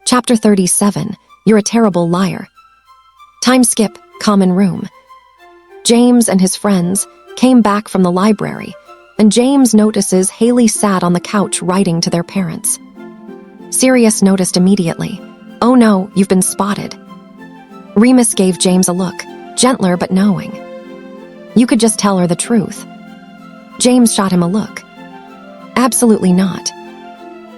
Chapter 37. You're a terrible liar. Time skip, common room. James and his friends came back from the library, and James notices Hayley sat on the couch writing to their parents. Sirius noticed immediately. "Oh no, you've been spotted." Remus gave James a look, gentler but knowing. "You could just tell her the truth." James shot him a look. "Absolutely not."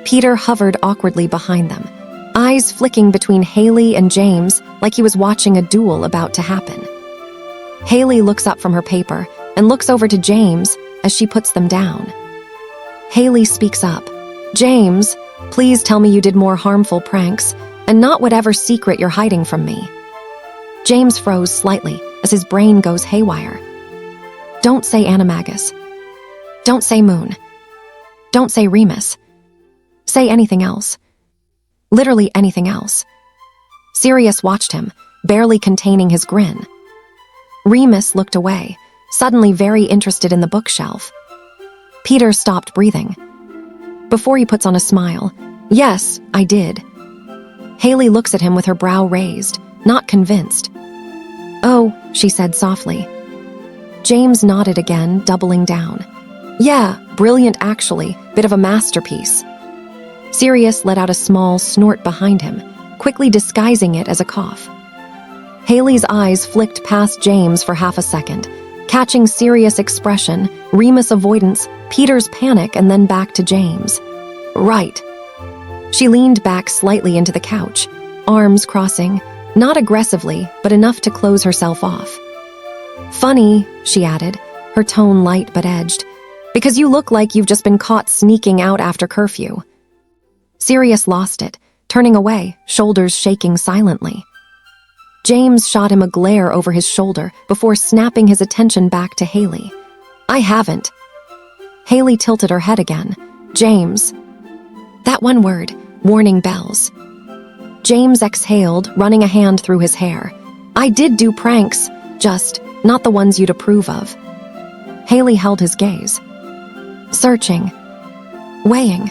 Peter hovered awkwardly behind them, eyes flicking between Hayley and James like he was watching a duel about to happen. Hayley looks up from her paper and looks over to James as she puts them down. Hayley speaks up. "James, please tell me you did more harmful pranks, and not whatever secret you're hiding from me." James froze slightly as his brain goes haywire. "Don't say Animagus. Don't say Moon. Don't say Remus. Say anything else. Literally anything else." Sirius watched him, barely containing his grin. Remus looked away, suddenly very interested in the bookshelf. Peter stopped breathing. Before he puts on a smile, "Yes, I did." Hayley looks at him with her brow raised, not convinced. "Oh," she said softly. James nodded again, doubling down. "Yeah, brilliant actually, bit of a masterpiece." Sirius let out a small snort behind him, quickly disguising it as a cough. Hayley's eyes flicked past James for half a second, catching Sirius' expression, Remus avoidance, Peter's panic, and then back to James. "Right." She leaned back slightly into the couch, arms crossing, not aggressively, but enough to close herself off. "Funny," she added, her tone light but edged, "because you look like you've just been caught sneaking out after curfew." Sirius lost it, turning away, shoulders shaking silently. James shot him a glare over his shoulder before snapping his attention back to Hayley. "I haven't." Hayley tilted her head again. "James." That one word, warning bells. James exhaled, running a hand through his hair. "I did do pranks, just not the ones you'd approve of." Hayley held his gaze. Searching. Weighing.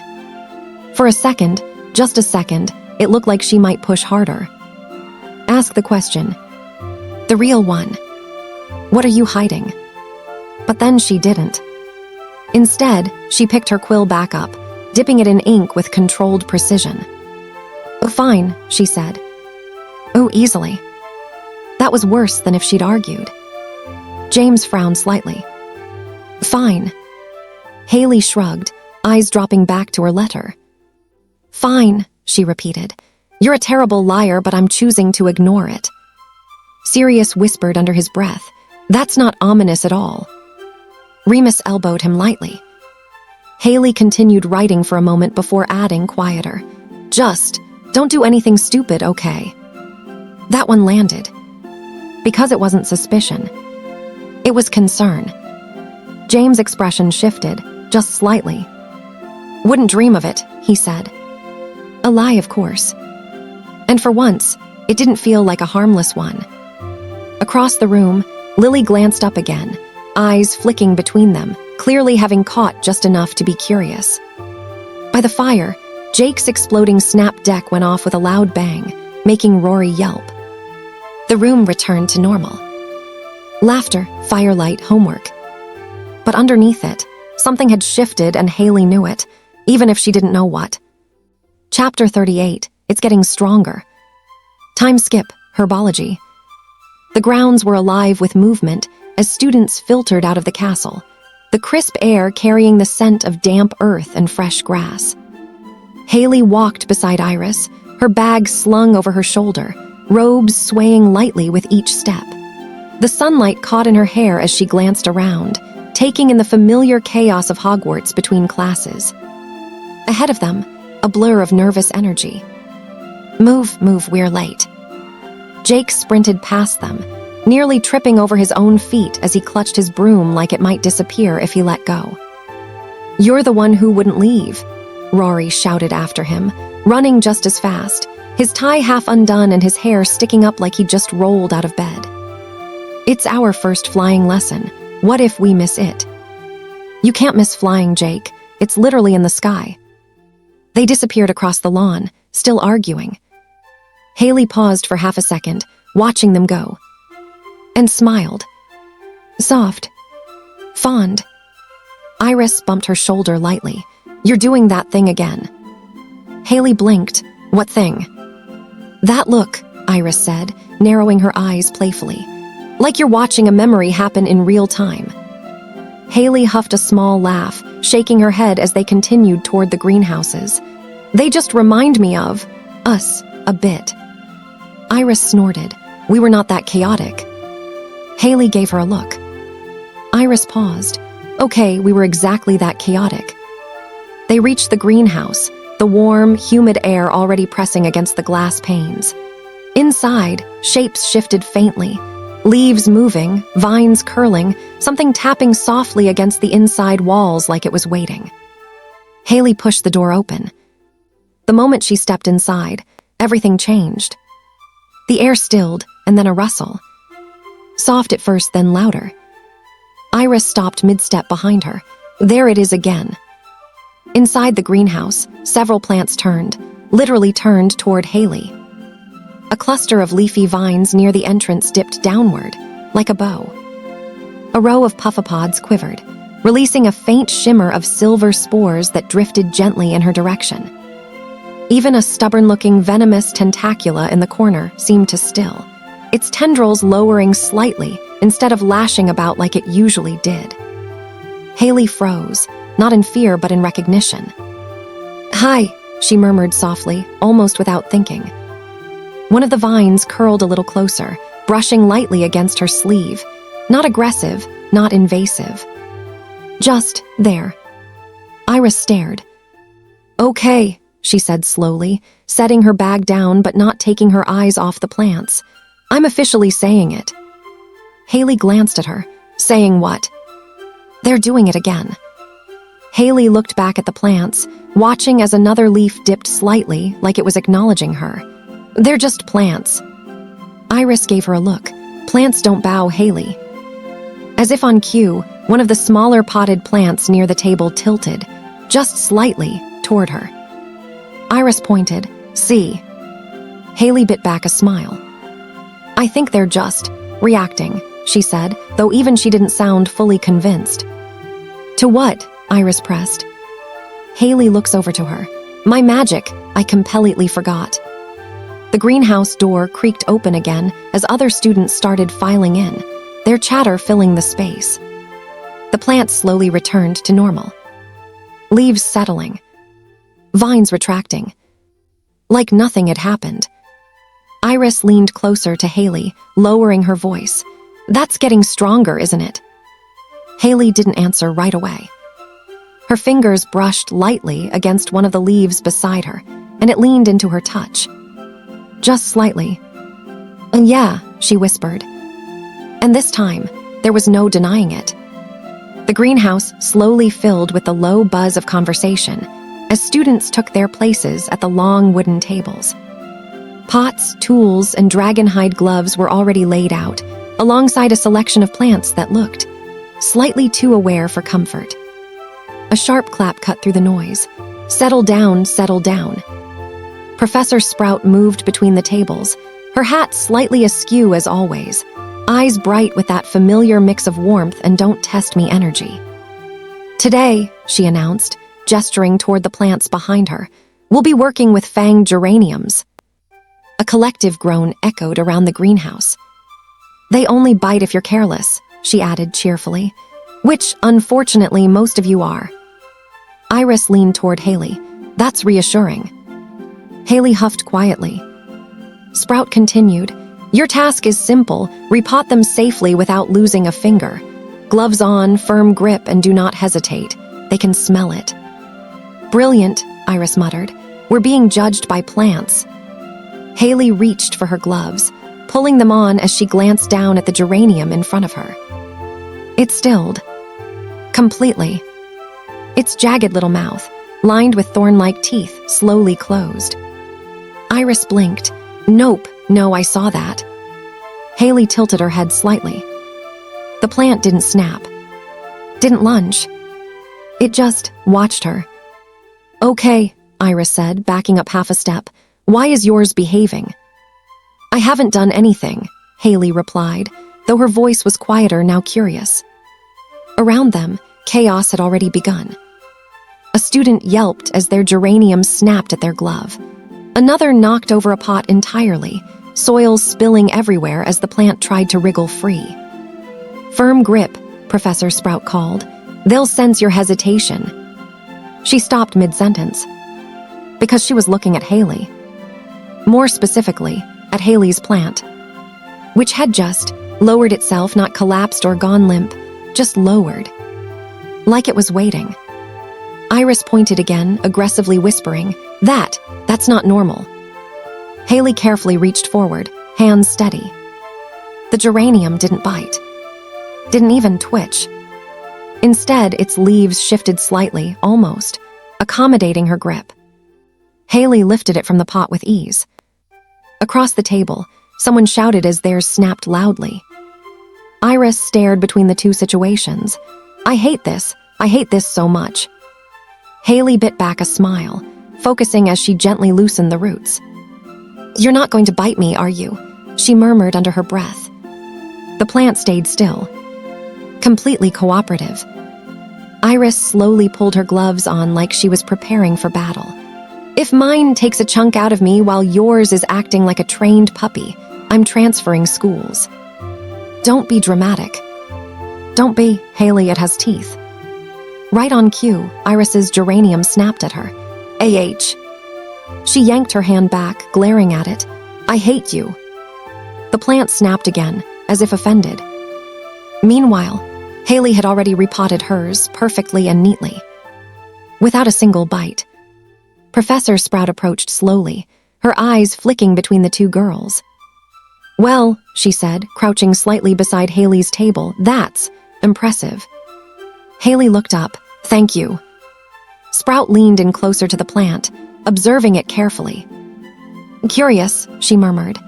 For a second, just a second, it looked like she might push harder. "Ask the question. The real one. What are you hiding?" But then she didn't. Instead, she picked her quill back up, dipping it in ink with controlled precision. "Oh, fine," she said. "Oh, easily." That was worse than if she'd argued. James frowned slightly. "Fine." Hayley shrugged, eyes dropping back to her letter. "Fine," she repeated. "You're a terrible liar, but I'm choosing to ignore it." Sirius whispered under his breath, "That's not ominous at all." Remus elbowed him lightly. Hayley continued writing for a moment before adding quieter, "Just, don't do anything stupid, okay?" That one landed. Because it wasn't suspicion. It was concern. James' expression shifted, just slightly. "Wouldn't dream of it," he said. A lie, of course. And for once, it didn't feel like a harmless one. Across the room, Lily glanced up again, eyes flicking between them, clearly having caught just enough to be curious. By the fire, Jake's exploding snap deck went off with a loud bang, making Rory yelp. The room returned to normal. Laughter, firelight, homework. But underneath it, something had shifted and Hayley knew it, even if she didn't know what. Chapter 38. It's getting stronger. Time skip, Herbology. The grounds were alive with movement as students filtered out of the castle, the crisp air carrying the scent of damp earth and fresh grass. Hayley walked beside Iris, her bag slung over her shoulder, robes swaying lightly with each step. The sunlight caught in her hair as she glanced around, taking in the familiar chaos of Hogwarts between classes. Ahead of them, a blur of nervous energy. Move, we're late." Jake sprinted past them, nearly tripping over his own feet as he clutched his broom like it might disappear if he let go. "You're the one who wouldn't leave," Rory shouted after him, running just as fast, his tie half undone and his hair sticking up like he'd just rolled out of bed. "It's our first flying lesson. What if we miss it?" "You can't miss flying, Jake. It's literally in the sky." They disappeared across the lawn, still arguing. Hayley paused for half a second, watching them go, and smiled. Soft. Fond. Iris bumped her shoulder lightly. You're doing that thing again. Hayley blinked. What thing? That look, Iris said, narrowing her eyes playfully. Like you're watching a memory happen in real time. Hayley huffed a small laugh, shaking her head as they continued toward the greenhouses. They just remind me of us a bit. Iris snorted. We were not that chaotic. Hayley gave her a look. Iris paused. Okay, we were exactly that chaotic. They reached the greenhouse, the warm, humid air already pressing against the glass panes. Inside, shapes shifted faintly. Leaves moving, vines curling, something tapping softly against the inside walls like it was waiting. Hayley pushed the door open. The moment she stepped inside, everything changed. The air stilled, and then a rustle. Soft at first, then louder. Iris stopped mid-step behind her. There it is again. Inside the greenhouse, several plants turned, literally turned toward Hayley. A cluster of leafy vines near the entrance dipped downward, like a bow. A row of puffopods quivered, releasing a faint shimmer of silver spores that drifted gently in her direction. Even a stubborn-looking venomous tentacula in the corner seemed to still, its tendrils lowering slightly instead of lashing about like it usually did. Hayley froze, not in fear but in recognition. Hi, she murmured softly, almost without thinking. One of the vines curled a little closer, brushing lightly against her sleeve. Not aggressive, not invasive. Just there. Iris stared. Okay, she said slowly, setting her bag down but not taking her eyes off the plants. I'm officially saying it. Hayley glanced at her. Saying what? They're doing it again. Hayley looked back at the plants, watching as another leaf dipped slightly, like it was acknowledging her. They're just plants. Iris gave her a look. Plants don't bow, Hayley. As if on cue, one of the smaller potted plants near the table tilted, just slightly, toward her. Iris pointed. See. Hayley bit back a smile. I think they're just reacting, she said, though even she didn't sound fully convinced. To what? Iris pressed. Hayley looks over to her. My magic, I completely forgot. The greenhouse door creaked open again as other students started filing in, their chatter filling the space. The plants slowly returned to normal. Leaves settling. Vines retracting. Like nothing had happened. Iris leaned closer to Hayley, lowering her voice. That's getting stronger, isn't it? Hayley didn't answer right away. Her fingers brushed lightly against one of the leaves beside her, and it leaned into her touch. Just slightly. Yeah, she whispered. And this time, there was no denying it. The greenhouse slowly filled with the low buzz of conversation as students took their places at the long wooden tables. Pots, tools, and dragonhide gloves were already laid out, alongside a selection of plants that looked slightly too aware for comfort. A sharp clap cut through the noise. Settle down, settle down. Professor Sprout moved between the tables, her hat slightly askew as always, eyes bright with that familiar mix of warmth and don't test me energy. Today, she announced, gesturing toward the plants behind her, we'll be working with fanged geraniums. A collective groan echoed around the greenhouse. They only bite if you're careless, she added cheerfully, which, unfortunately, most of you are. Iris leaned toward Hayley. That's reassuring. Hayley huffed quietly. Sprout continued. Your task is simple. Repot them safely without losing a finger. Gloves on, firm grip, and do not hesitate. They can smell it. Brilliant, Iris muttered. We're being judged by plants. Hayley reached for her gloves, pulling them on as she glanced down at the geranium in front of her. It stilled. Completely. Its jagged little mouth, lined with thorn-like teeth, slowly closed. Iris blinked. Nope, no, I saw that. Hayley tilted her head slightly. The plant didn't snap. Didn't lunge. It just watched her. Okay, Iris said, backing up half a step. Why is yours behaving? "I haven't done anything," Hayley replied, though her voice was quieter, now curious. Around them, chaos had already begun. A student yelped as their geranium snapped at their glove. Another knocked over a pot entirely, soil spilling everywhere as the plant tried to wriggle free. "Firm grip," Professor Sprout called. "They'll sense your hesitation." She stopped mid-sentence because she was looking at Hayley. More specifically, at Hayley's plant, which had just lowered itself, not collapsed or gone limp, just lowered, like it was waiting. Iris pointed again, aggressively whispering, That's not normal." Hayley carefully reached forward, hands steady. The geranium didn't bite, didn't even twitch. Instead, its leaves shifted slightly, almost, accommodating her grip. Hayley lifted it from the pot with ease. Across the table, someone shouted as theirs snapped loudly. Iris stared between the two situations. I hate this so much." Hayley bit back a smile, focusing as she gently loosened the roots. "You're not going to bite me, are you?" she murmured under her breath. The plant stayed still, completely cooperative. Iris slowly pulled her gloves on like she was preparing for battle. "If mine takes a chunk out of me while yours is acting like a trained puppy, I'm transferring schools." "Don't be dramatic." "Don't be, Hayley, it has teeth." Right on cue, Iris's geranium snapped at her. "AH." She yanked her hand back, glaring at it. "I hate you." The plant snapped again, as if offended. Meanwhile, Hayley had already repotted hers, perfectly and neatly, without a single bite. Professor Sprout approached slowly, her eyes flicking between the two girls. "Well," she said, crouching slightly beside Hayley's table, "that's impressive." Hayley looked up. "Thank you." Sprout leaned in closer to the plant, observing it carefully. "Curious," she murmured.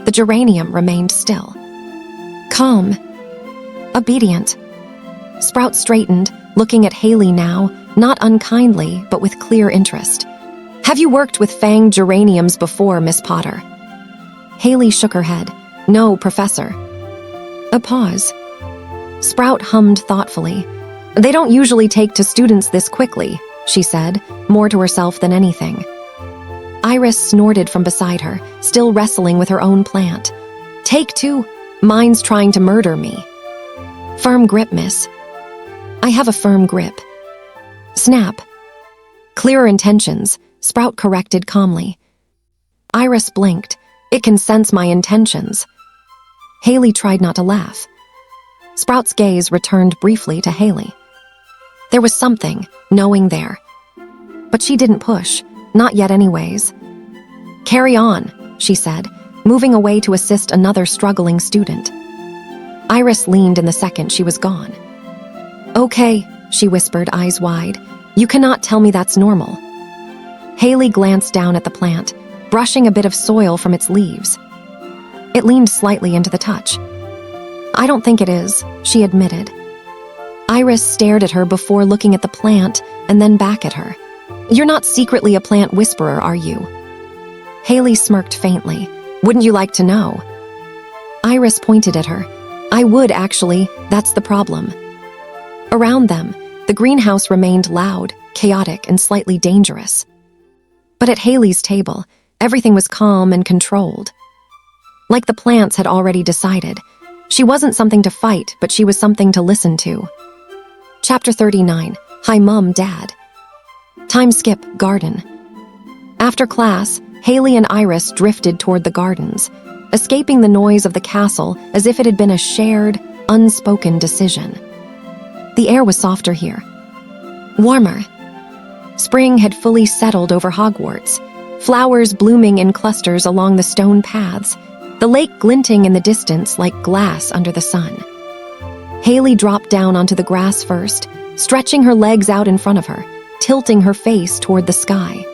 The geranium remained still. Calm. Obedient. Sprout straightened, looking at Hayley now, not unkindly, but with clear interest. "Have you worked with fanged geraniums before, Miss Potter?" Hayley shook her head. "No, Professor." A pause. Sprout hummed thoughtfully. "They don't usually take to students this quickly," she said, more to herself than anything. Iris snorted from beside her, still wrestling with her own plant. "Take two. Mine's trying to murder me." "Firm grip, miss." "I have a firm grip." Snap. "Clearer intentions," Sprout corrected calmly. Iris blinked. "It can sense my intentions." Hayley tried not to laugh. Sprout's gaze returned briefly to Hayley. There was something, knowing there. But she didn't push, not yet anyways. "Carry on," she said, moving away to assist another struggling student. Iris leaned in the second she was gone. "Okay," she whispered, eyes wide. "You cannot tell me that's normal." Hayley glanced down at the plant, brushing a bit of soil from its leaves. It leaned slightly into the touch. "I don't think it is," she admitted. Iris stared at her before looking at the plant and then back at her. "You're not secretly a plant whisperer, are you?" Hayley smirked faintly. "Wouldn't you like to know?" Iris pointed at her. "I would, actually. That's the problem." Around them, the greenhouse remained loud, chaotic, and slightly dangerous. But at Hayley's table, everything was calm and controlled. Like the plants had already decided. She wasn't something to fight, but she was something to listen to. Chapter 39. Hi, Mum, Dad. Time skip, garden. After class, Hayley and Iris drifted toward the gardens, escaping the noise of the castle as if it had been a shared, unspoken decision. The air was softer here. Warmer. Spring had fully settled over Hogwarts, flowers blooming in clusters along the stone paths, the lake glinting in the distance like glass under the sun. Hayley dropped down onto the grass first, stretching her legs out in front of her, tilting her face toward the sky.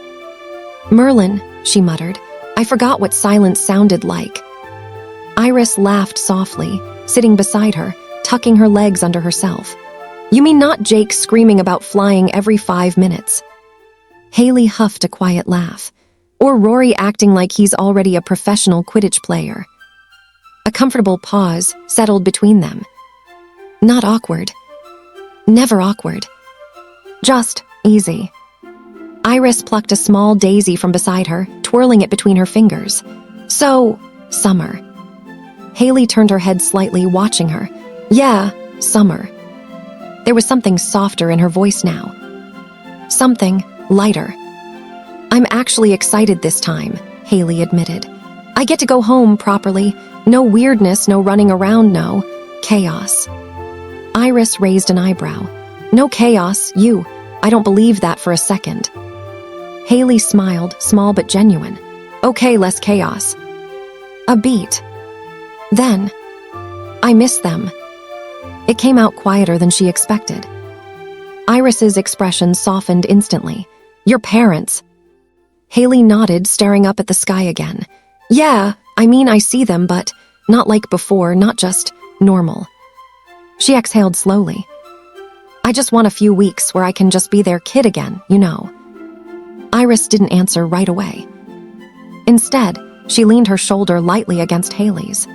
"Merlin," she muttered. "I forgot what silence sounded like." Iris laughed softly, sitting beside her, tucking her legs under herself. "You mean not Jake screaming about flying every 5 minutes?" Hayley huffed a quiet laugh. Or Rory acting like he's already a professional Quidditch player. A comfortable pause settled between them. Not awkward. Never awkward. Just easy. Iris plucked a small daisy from beside her, twirling it between her fingers. So, summer. Hayley turned her head slightly, watching her. Yeah, summer. There was something softer in her voice now. Something lighter. I'm actually excited this time, Hayley admitted. I get to go home properly. No weirdness, no running around, no chaos. Iris raised an eyebrow. No chaos, you. I don't believe that for a second. Hayley smiled, small but genuine. Okay, less chaos. A beat. Then, I miss them. It came out quieter than she expected. Iris's expression softened instantly. Your parents. Hayley nodded, staring up at the sky again. Yeah, I mean I see them, but not like before, not just normal. She exhaled slowly. I just want a few weeks where I can just be their kid again, you know. Iris didn't answer right away. Instead, she leaned her shoulder lightly against Hayley's.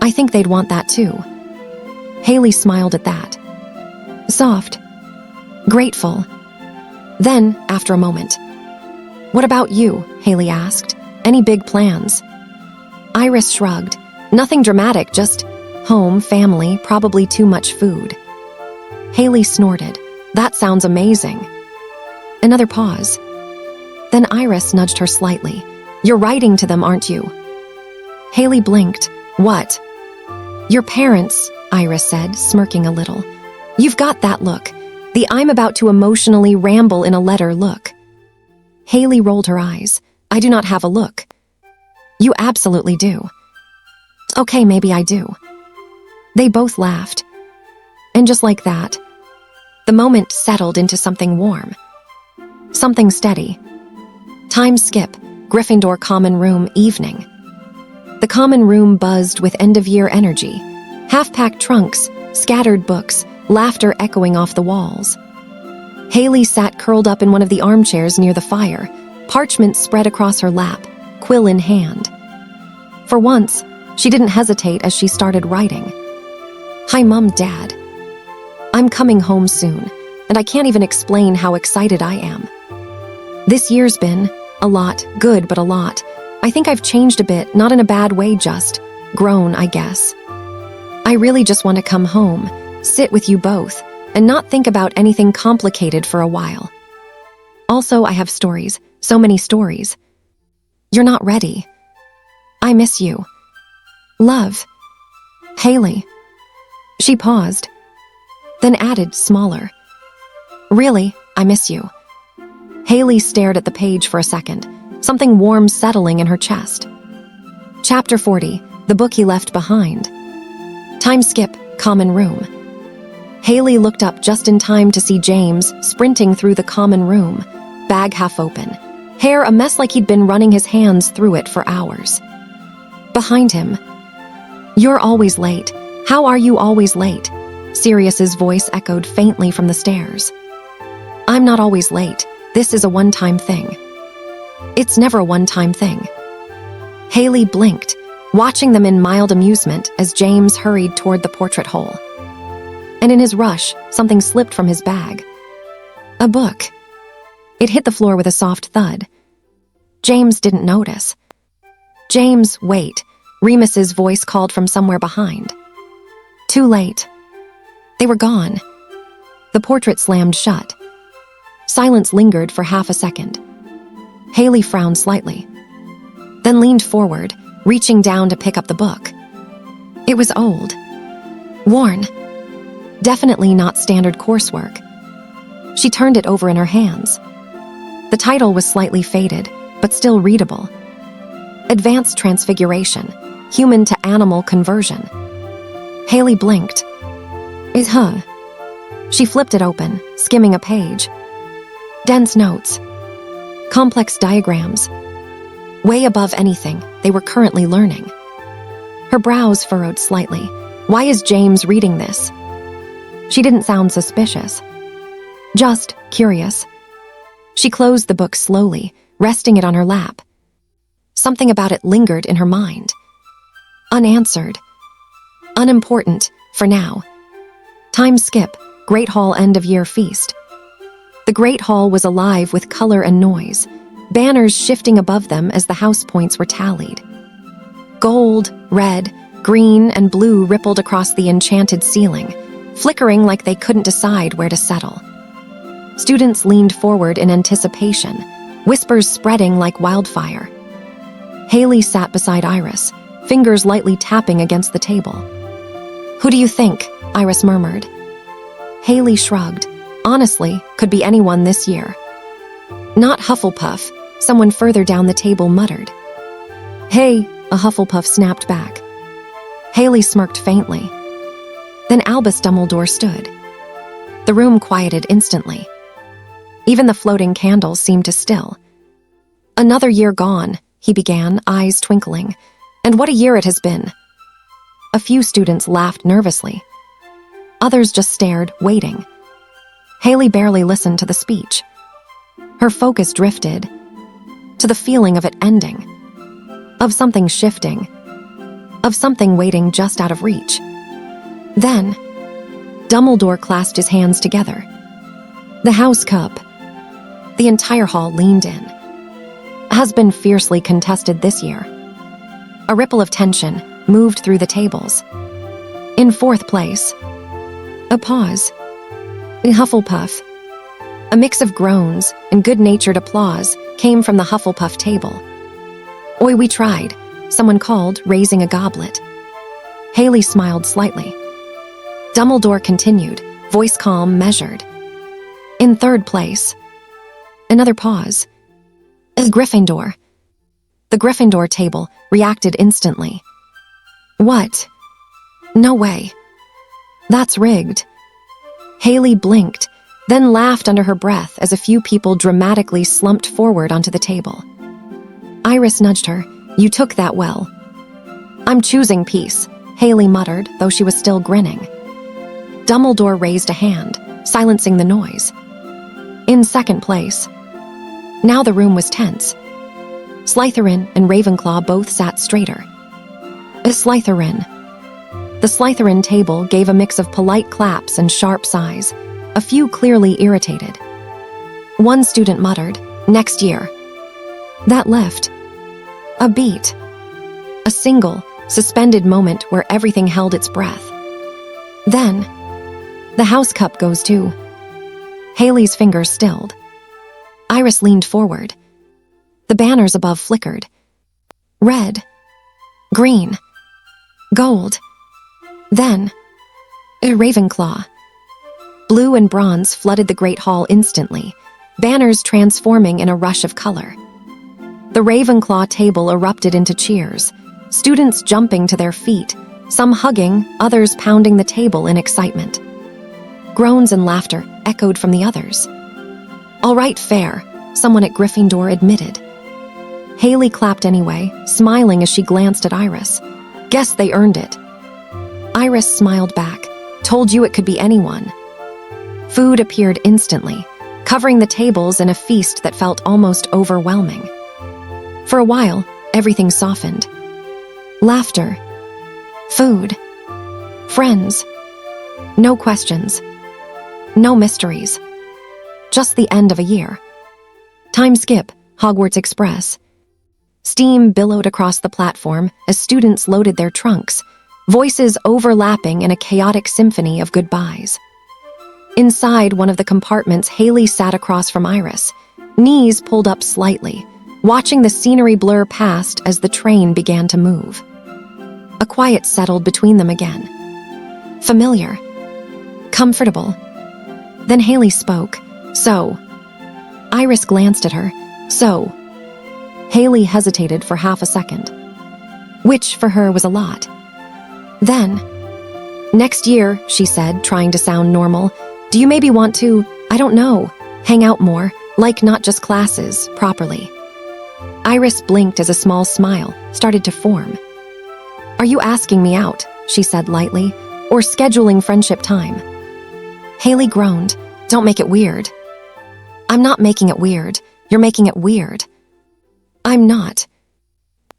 I think they'd want that too. Hayley smiled at that. Soft. Grateful. Then, after a moment, what about you? Hayley asked. Any big plans? Iris shrugged. Nothing dramatic, just home, family, probably too much food. Hayley snorted. That sounds amazing. Another pause. Then Iris nudged her slightly. You're writing to them, aren't you? Hayley blinked. What? Your parents, Iris said, smirking a little. You've got that look. The I'm about to emotionally ramble in a letter look. Hayley rolled her eyes. I do not have a look. You absolutely do. Okay, maybe I do. They both laughed. And just like that, the moment settled into something warm. Something steady. Time skip, Gryffindor common room, evening. The common room buzzed with end-of-year energy. Half-packed trunks, scattered books, laughter echoing off the walls. Hayley sat curled up in one of the armchairs near the fire, parchment spread across her lap, quill in hand. For once, she didn't hesitate as she started writing. Hi, Mom, Dad. I'm coming home soon, and I can't even explain how excited I am. This year's been a lot, good, but a lot. I think I've changed a bit, not in a bad way, just grown, I guess. I really just want to come home, sit with you both, and not think about anything complicated for a while. Also, I have stories, so many stories. You're not ready. I miss you. Love. Hayley. She paused, then added, smaller. Really, I miss you. Hayley stared at the page for a second, something warm settling in her chest. Chapter 40, the book he left behind. Time skip, common room. Hayley looked up just in time to see James sprinting through the common room, bag half open, hair a mess like he'd been running his hands through it for hours. Behind him, you're always late. How are you always late? Sirius's voice echoed faintly from the stairs. I'm not always late. This is a one-time thing. It's never a one-time thing. Hayley blinked, watching them in mild amusement as James hurried toward the portrait hole. And in his rush, something slipped from his bag. A book. It hit the floor with a soft thud. James didn't notice. James, wait. Remus's voice called from somewhere behind. Too late. They were gone. The portrait slammed shut. Silence lingered for half a second. Hayley frowned slightly, then leaned forward, reaching down to pick up the book. It was old. Worn. Definitely not standard coursework. She turned it over in her hands. The title was slightly faded, but still readable. Advanced Transfiguration, Human to Animal Conversion. Hayley blinked. She flipped it open, skimming a page. Dense notes. Complex diagrams. Way above anything they were currently learning. Her brows furrowed slightly. Why is James reading this? She didn't sound suspicious. Just curious. She closed the book slowly, resting it on her lap. Something about it lingered in her mind. Unanswered. Unimportant, for now. Time skip, Great Hall end-of-year feast. The Great Hall was alive with color and noise, banners shifting above them as the house points were tallied. Gold, red, green, and blue rippled across the enchanted ceiling, flickering like they couldn't decide where to settle. Students leaned forward in anticipation, whispers spreading like wildfire. Hayley sat beside Iris, fingers lightly tapping against the table. "Who do you think?" Iris murmured. Hayley shrugged. Honestly, could be anyone this year. "Not Hufflepuff," someone further down the table muttered. "Hey," a Hufflepuff snapped back. Hayley smirked faintly. Then Albus Dumbledore stood. The room quieted instantly. Even the floating candles seemed to still. "Another year gone," he began, eyes twinkling. "And what a year it has been." A few students laughed nervously. Others just stared, waiting. Hayley barely listened to the speech. Her focus drifted to the feeling of it ending, of something shifting, of something waiting just out of reach. Then, Dumbledore clasped his hands together. The House Cup. The entire hall leaned in. Has been fiercely contested this year. A ripple of tension moved through the tables. In fourth place, a pause. Hufflepuff. A mix of groans and good-natured applause came from the Hufflepuff table. "Oi, we tried," someone called, raising a goblet. Hayley smiled slightly. Dumbledore continued, voice calm, measured. In third place, another pause. Gryffindor. The Gryffindor table reacted instantly. "What? No way. That's rigged." Hayley blinked, then laughed under her breath as a few people dramatically slumped forward onto the table. Iris nudged her. "You took that well." "I'm choosing peace," Hayley muttered, though she was still grinning. Dumbledore raised a hand, silencing the noise. In second place. Now the room was tense. Slytherin and Ravenclaw both sat straighter. Slytherin. The Slytherin table gave a mix of polite claps and sharp sighs, a few clearly irritated. One student muttered, "Next year." That left a beat. A single, suspended moment where everything held its breath. Then, the House Cup goes to. Hayley's fingers stilled. Iris leaned forward. The banners above flickered. Red. Green. Gold. Then, a Ravenclaw. Blue and bronze flooded the Great Hall instantly, banners transforming in a rush of color. The Ravenclaw table erupted into cheers, students jumping to their feet, some hugging, others pounding the table in excitement. Groans and laughter echoed from the others. "All right, fair," someone at Gryffindor admitted. Hayley clapped anyway, smiling as she glanced at Iris. "Guess they earned it." Iris smiled back. "Told you it could be anyone." Food appeared instantly, covering the tables in a feast that felt almost overwhelming. For a while, everything softened. Laughter. Food. Friends. No questions. No mysteries. Just the end of a year. Time skip, Hogwarts Express. Steam billowed across the platform as students loaded their trunks, voices overlapping in a chaotic symphony of goodbyes. Inside one of the compartments, Hayley sat across from Iris, knees pulled up slightly, watching the scenery blur past as the train began to move. A quiet settled between them again. Familiar. Comfortable. Then Hayley spoke. "So." Iris glanced at her. "So." Hayley hesitated for half a second, which for her was a lot. Then, "Next year," she said, trying to sound normal, "do you maybe want to, I don't know, hang out more, like not just classes, properly?" Iris blinked as a small smile started to form. "Are you asking me out?" she said lightly, "or scheduling friendship time?" Hayley groaned. "Don't make it weird." "I'm not making it weird. You're making it weird." I'm not.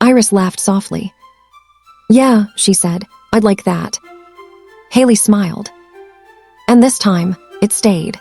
Iris laughed softly. Yeah, she said, I'd like that. Hayley smiled. And this time, it stayed.